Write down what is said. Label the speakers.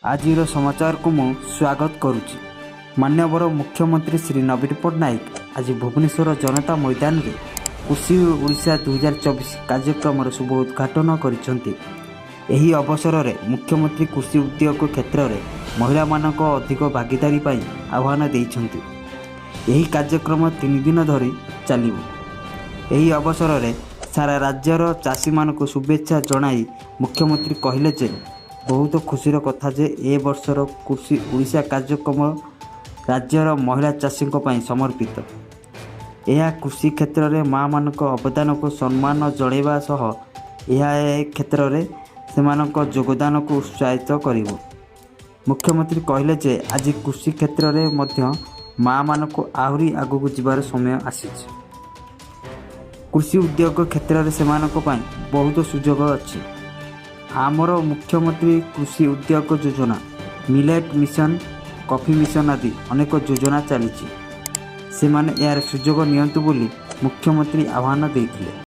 Speaker 1: आज समाचार को मु स्वागत करुच्ची। माननीय मुख्यमंत्री श्री नवीन पट्टनायक आज भुवनेश्वर जनता मैदान में कृषि ओडिशा 2024 कार्यक्रम शुभ उद्घाटन करिसेंती। एही अवसर में मुख्यमंत्री कृषि उद्योग क्षेत्र में महिला मानक अधिक भागीदारी पाई आह्वान देइछंती। एही कार्यक्रम 3 दिन धरी चलिबो। एही अवसर में सारा राज्यर चाषी मानक शुभेच्छा जणाई मुख्यमंत्री कहले जे बहुत खुशीर कथा जे ए वर्षर कृषि ओडिशा कार्यक्रम राज्यर महिला चाषी समर्पित। यह कृषि क्षेत्र में माँ मानक अवदान को सम्मान जणैबा सह यह क्षेत्र में सेमानक योगदान को उत्साहित करिवो। मुख्यमंत्री कहले जे आज कृषि क्षेत्र में मध्य माँ मानक आहुरी आगु जीवार समय आसीछि। कृषि उद्योग क्षेत्र में सेमानक पई बहुत सुजोग अछि। आमर मुख्यमंत्री कृषि उद्योग योजना, मिलेट मिशन, कॉफी मिशन आदि अनेक योजना चली। से माने यार सुजोग नियंतु बोली मुख्यमंत्री आह्वान देइथिले।